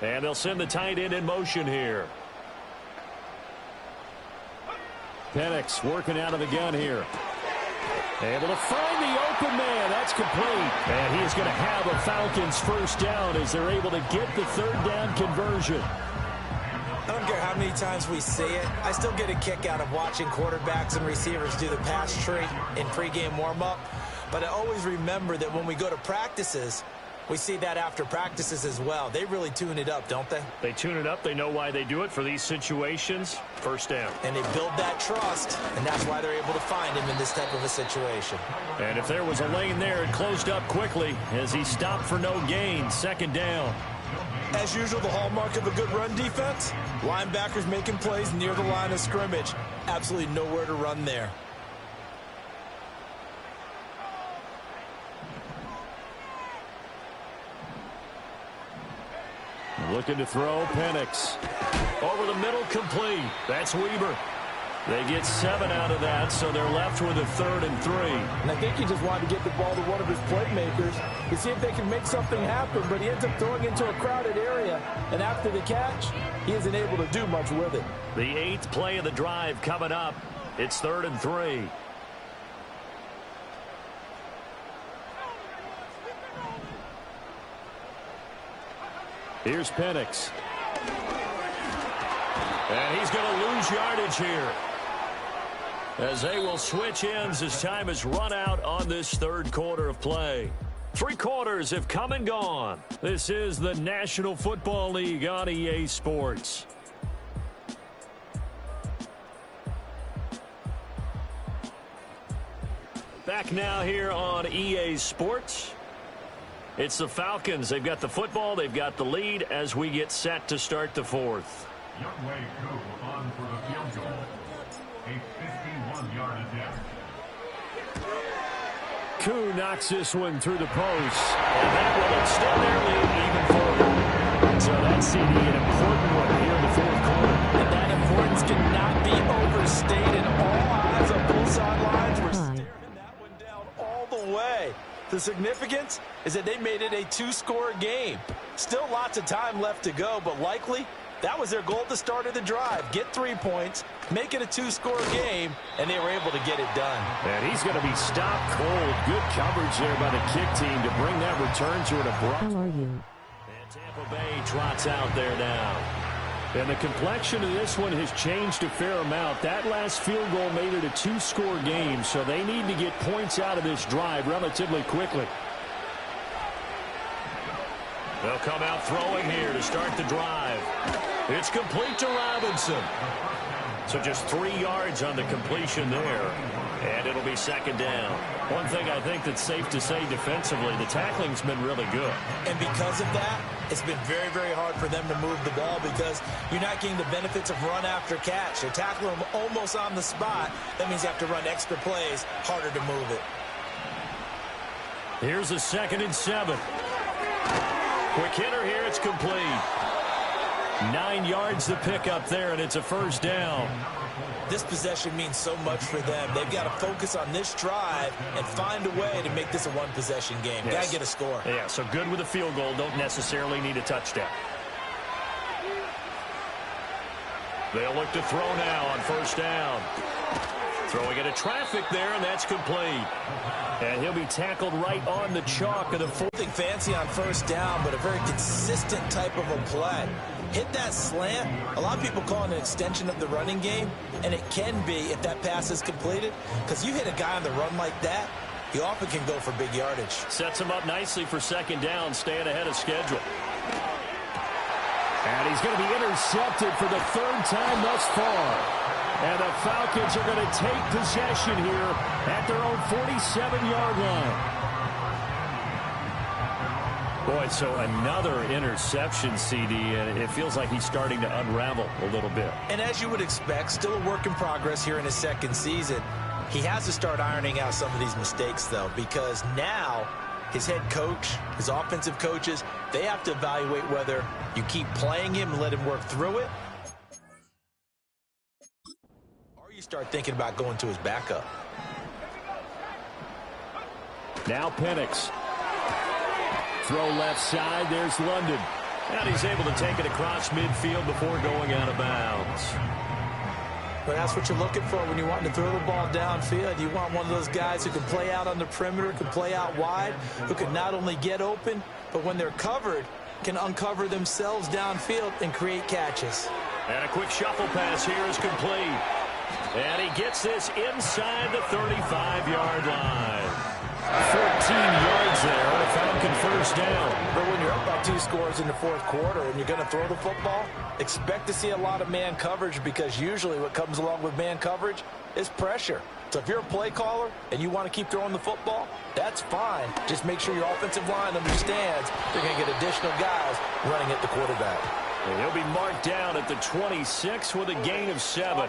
And they'll send the tight end in motion here. Penix working out of the gun here. Able to find the open man. That's complete. And he is going to have a Falcons 1st down as they're able to get the 3rd down conversion. I don't care how many times we see it. I still get a kick out of watching quarterbacks and receivers do the pass tree in pregame warm-up. But I always remember that when we go to practices, we see that after practices as well. They really tune it up, don't they? They tune it up. They know why they do it for these situations. 1st down. And they build that trust, and that's why they're able to find him in this type of a situation. And if there was a lane there, it closed up quickly as he stopped for no gain. 2nd down. As usual, the hallmark of a good run defense, linebackers making plays near the line of scrimmage. Absolutely nowhere to run there. Looking to throw, Penix. Over the middle, complete. That's Weber. They get 7 out of that, so they're left with a 3rd and 3. And I think he just wanted to get the ball to one of his playmakers to see if they can make something happen, but he ends up throwing into a crowded area, and after the catch, he isn't able to do much with it. The 8th play of the drive coming up. It's 3rd and 3. Here's Penix. And he's going to lose yardage here, as they will switch ends as time has run out on this 3rd quarter of play. 3 quarters have come and gone. This is the National Football League on EA Sports. Back now here on EA Sports. It's the Falcons. They've got the football. They've got the lead as we get set to start the 4th. Youngway Koo on for the field goal. A 51-yard attempt. Koo knocks this one through the post. And that will extend their lead even further. So that's CD, an important one here in the 4th quarter. And that importance cannot be overstated. All eyes on both sidelines were staring that one down all the way. The significance is that they made it a 2-score game. Still lots of time left to go, but likely that was their goal at the start of the drive. Get 3 points, make it a 2-score game, and they were able to get it done. And he's going to be stopped cold. Good coverage there by the kick team to bring that return to an abrupt. How are you? And Tampa Bay trots out there now. And the complexion of this one has changed a fair amount. That last field goal made it a 2-score game, so they need to get points out of this drive relatively quickly. They'll come out throwing here to start the drive. It's complete to Robinson. So just 3 yards on the completion there, and it'll be 2nd down. One thing I think that's safe to say defensively, the tackling's been really good. And because of that, it's been very, very hard for them to move the ball because you're not getting the benefits of run after catch. They're tackling them almost on the spot. That means you have to run extra plays, harder to move it. Here's a 2nd and 7. Quick hitter here, it's complete. 9 yards to pick up there, and it's a 1st down. This possession means so much for them. They've got to focus on this drive and find a way to make this a 1-possession game. Yes. Got to get a score. Yeah, so good with a field goal. Don't necessarily need a touchdown. They'll look to throw now on 1st down. Throwing into traffic there, and that's complete. And he'll be tackled right on the chalk of the 4th. Nothing fancy on 1st down, but a very consistent type of a play. Hit that slant. A lot of people call it an extension of the running game, and it can be if that pass is completed, because you hit a guy on the run like that, he often can go for big yardage. Sets him up nicely for 2nd down, staying ahead of schedule. And he's going to be intercepted for the 3rd time thus far. And the Falcons are going to take possession here at their own 47-yard line. Boy, so another interception, CD, and it feels like he's starting to unravel a little bit. And as you would expect, still a work in progress here in his 2nd season. He has to start ironing out some of these mistakes, though, because now his head coach, his offensive coaches, they have to evaluate whether you keep playing him and let him work through it, or you start thinking about going to his backup. Now Penix. Throw left side. There's London. And he's able to take it across midfield before going out of bounds. But that's what you're looking for when you want to throw the ball downfield. You want one of those guys who can play out on the perimeter, can play out wide, who can not only get open, but when they're covered, can uncover themselves downfield and create catches. And a quick shuffle pass here is complete. And he gets this inside the 35-yard line. 14 yards there on a Falcon 1st down. But when you're up by 2 scores in the 4th quarter and you're going to throw the football, expect to see a lot of man coverage, because usually what comes along with man coverage is pressure. So if you're a play caller and you want to keep throwing the football, that's fine. Just make sure your offensive line understands they're going to get additional guys running at the quarterback. And he'll be marked down at the 26 with a gain of 7.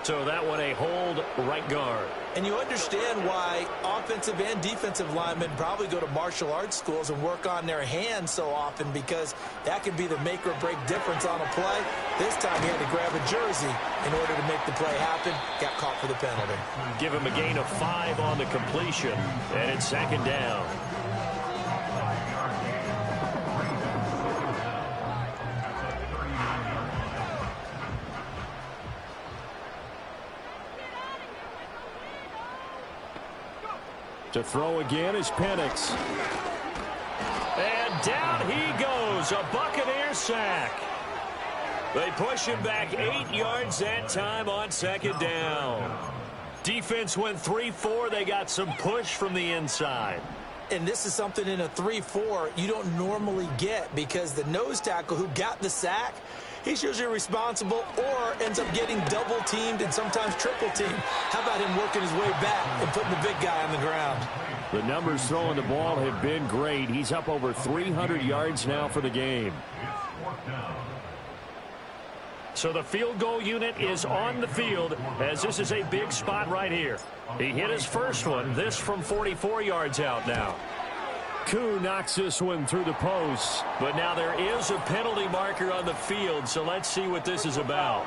So that one a hold right guard. And you understand why offensive and defensive linemen probably go to martial arts schools and work on their hands so often, because that can be the make or break difference on a play. This time he had to grab a jersey in order to make the play happen. Got caught for the penalty. Give him a gain of 5 on the completion, and it's second down. To throw again is Penix. And down he goes. A Buccaneer sack. They push him back 8 yards that time on second down. Defense went 3-4. They got some push from the inside. And this is something in a 3-4 you don't normally get, because the nose tackle who got the sack, he's usually responsible or ends up getting double teamed and sometimes triple teamed. How about him working his way back and putting the big guy on the ground? The numbers throwing the ball have been great. He's up over 300 yards now for the game. So the field goal unit is on the field, as this is a big spot right here. He hit his first one, this from 44 yards out now. Koo knocks this one through the post. But now there is a penalty marker on the field, so let's see what this is about.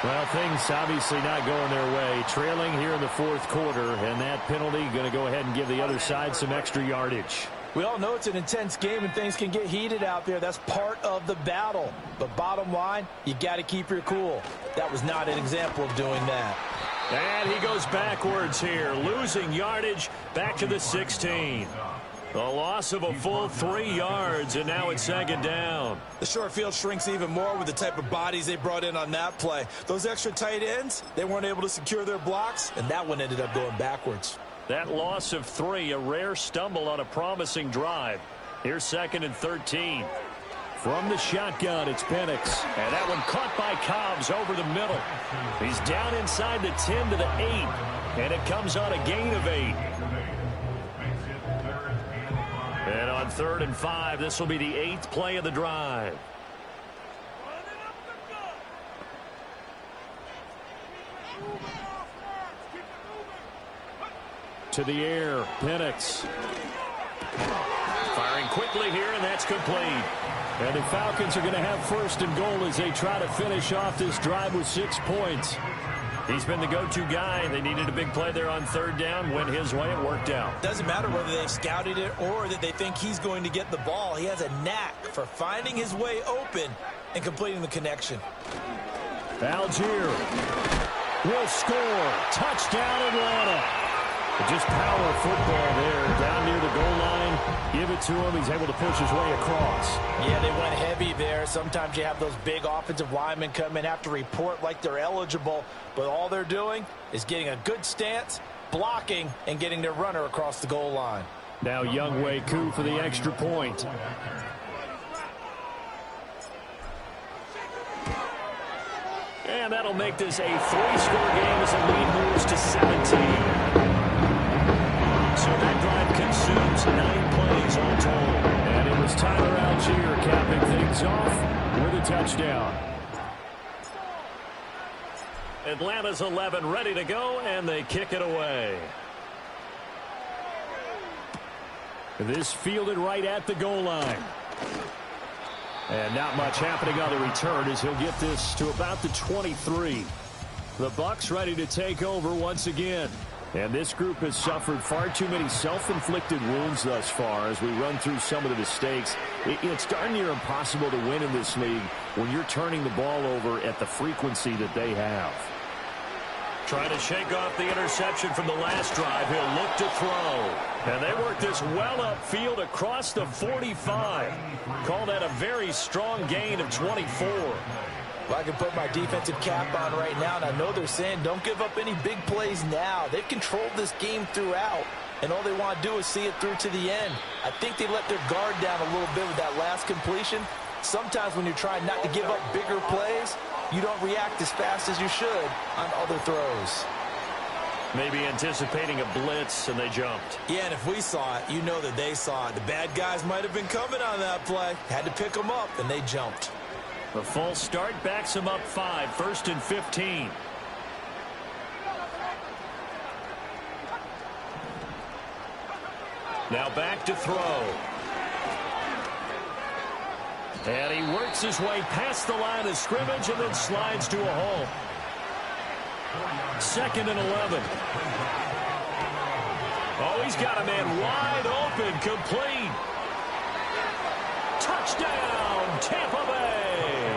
Well, things obviously not going their way. Trailing here in the fourth quarter, and that penalty going to go ahead and give the other side some extra yardage. We all know it's an intense game and things can get heated out there. That's part of the battle. But bottom line, you got to keep your cool. That was not an example of doing that. And he goes backwards here, losing yardage back to the 16. A loss of a full 3 yards, and now it's second down. The short field shrinks even more with the type of bodies they brought in on that play. Those extra tight ends, they weren't able to secure their blocks, and that one ended up going backwards. That loss of 3, a rare stumble on a promising drive. Here's second and 13. From the shotgun, it's Penix. And that one caught by Cobbs over the middle. He's down inside the 10 to the 8. And it comes on a gain of 8. And on 3rd and 5, this will be the 8th play of the drive. To the air, Penix. Firing quickly here, and that's complete. And the Falcons are going to have 1st and goal as they try to finish off this drive with 6 points. He's been the go-to guy. They needed a big play there on 3rd down. Went his way. It worked out. Doesn't matter whether they've scouted it or that they think he's going to get the ball. He has a knack for finding his way open and completing the connection. Algier will score. Touchdown, Atlanta. Just power football there, down near the goal line. Give it to him. He's able to push his way across. Yeah, they went heavy there. Sometimes you have those big offensive linemen come in, have to report like they're eligible, but all they're doing is getting a good stance, blocking, and getting their runner across the goal line. Now Younghoe Koo for the extra point. And that'll make this a 3-score game as the lead moves to 17. So that drive consumes 9 plays all total. And it was Tyler Algier capping things off with a touchdown. Atlanta's 11 ready to go, and they kick it away. This fielded right at the goal line. And not much happening on the return as he'll get this to about the 23. The Bucs ready to take over once again. And this group has suffered far too many self-inflicted wounds thus far as we run through some of the mistakes. It's darn near impossible to win in this league when you're turning the ball over at the frequency that they have. Trying to shake off the interception from the last drive. He'll look to throw. And they work this well upfield across the 45. Call that a very strong gain of 24. Well, I can put my defensive cap on right now, and I know they're saying don't give up any big plays now. They've controlled this game throughout, and all they want to do is see it through to the end. I think they let their guard down a little bit with that last completion. Sometimes when you're trying not to give up bigger plays, you don't react as fast as you should on other throws. Maybe anticipating a blitz, and they jumped. Yeah, and if we saw it, you know that they saw it. The bad guys might have been coming on that play. Had to pick them up, and they jumped. The false start backs him up 5, 1st and 15. Now back to throw. And he works his way past the line of scrimmage and then slides to a hole. 2nd and 11. Oh, he's got a man wide open, complete. Touchdown, Tampa Bay.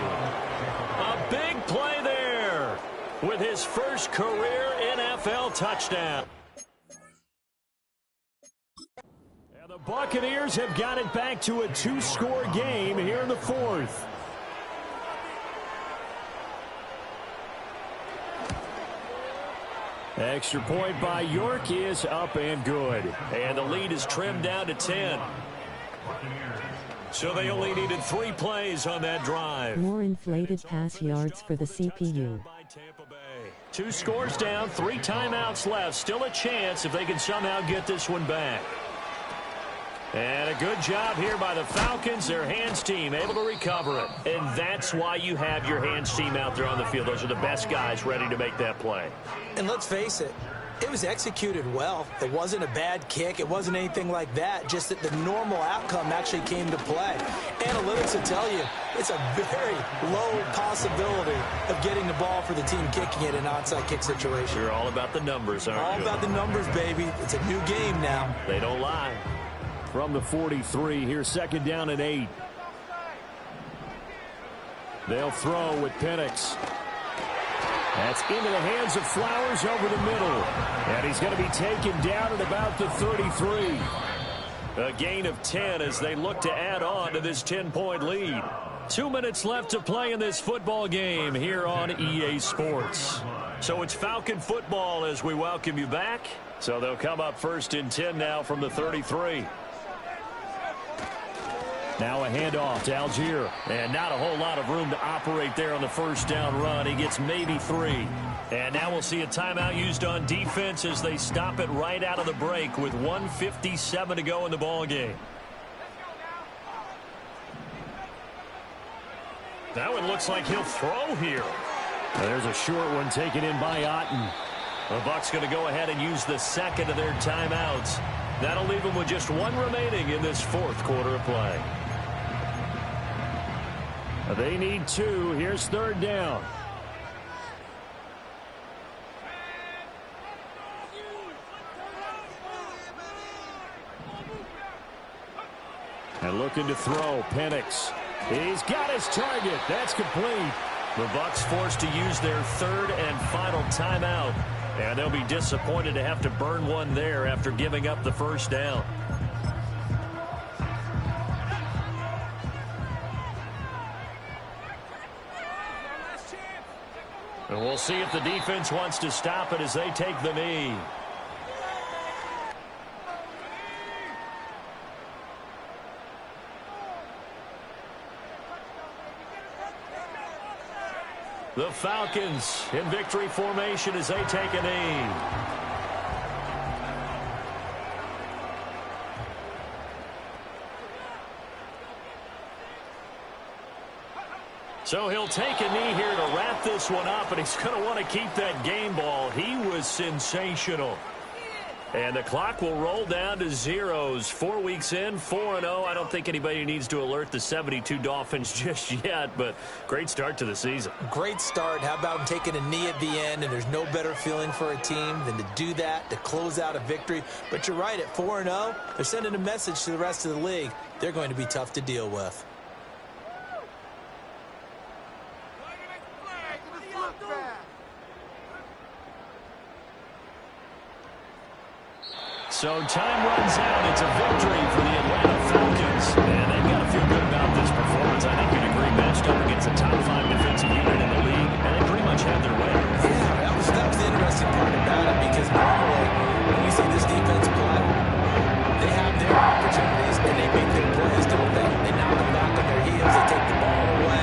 A big play there with his first career NFL touchdown. And the Buccaneers have got it back to a 2-score game here in the 4th. Extra point by York is up and good. And the lead is trimmed down to 10. So they only needed 3 plays on that drive. More inflated pass yards for the CPU. 2 scores down, 3 timeouts left. Still a chance if they can somehow get this one back. And a good job here by the Falcons, their hands team, able to recover it. And that's why you have your hands team out there on the field. Those are the best guys ready to make that play. And let's face it, it was executed well. It wasn't a bad kick. It wasn't anything like that. Just that the normal outcome actually came to play. Analytics will tell you it's a very low possibility of getting the ball for the team kicking it in an onside kick situation. You're all about the numbers, aren't you? All about the numbers, baby. It's a new game now. They don't lie. From the 43, here's 2nd down and 8. They'll throw with Penix. That's into the hands of Flowers over the middle. And he's going to be taken down at about the 33. A gain of 10 as they look to add on to this 10-point lead. 2 minutes left to play in this football game here on EA Sports. So it's Falcon football as we welcome you back. So they'll come up 1st and 10 now from the 33. Now a handoff to Algier. And not a whole lot of room to operate there on the 1st down run. He gets maybe 3. And now we'll see a timeout used on defense as they stop it right out of the break with 1:57 to go in the ball game. That one looks like he'll throw here. There's a short one taken in by Otten. The Bucs going to go ahead and use the 2nd of their timeouts. That'll leave them with just 1 remaining in this 4th quarter of play. They need 2. Here's 3rd down. And looking to throw, Penix. He's got his target. That's complete. The Bucs forced to use their 3rd and final timeout. And they'll be disappointed to have to burn one there after giving up the 1st down. And we'll see if the defense wants to stop it as they take the knee. The Falcons in victory formation as they take a knee. So he'll take a knee here to wrap this one up, and he's going to want to keep that game ball. He was sensational. And the clock will roll down to zeros. 4 weeks in, 4-0. I don't think anybody needs to alert the 72 Dolphins just yet, but great start to the season. Great start. How about taking a knee at the end? And there's no better feeling for a team than to do that, to close out a victory. But you're right, at 4-0, they're sending a message to the rest of the league. They're going to be tough to deal with. So time runs out. It's a victory for the Atlanta Falcons. And they've got to feel good about this performance. I think you'd agree, matched up against the top 5 defensive unit in the league. And they pretty much had their way. Yeah, that was the interesting part about it, because normally when we see this defense play, they have their opportunities and they make their plays, don't they? They knock them back on their heels. They take the ball away.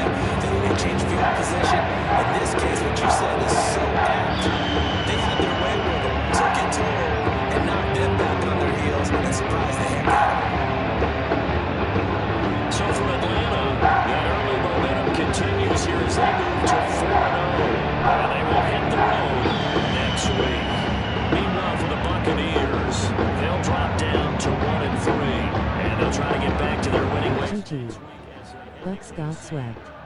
They change field position. In this case, what you said is so apt. They had their way with them, took it to them, and knocked them back on their heels and surprised the heck out of them. GG. Bucks got swept.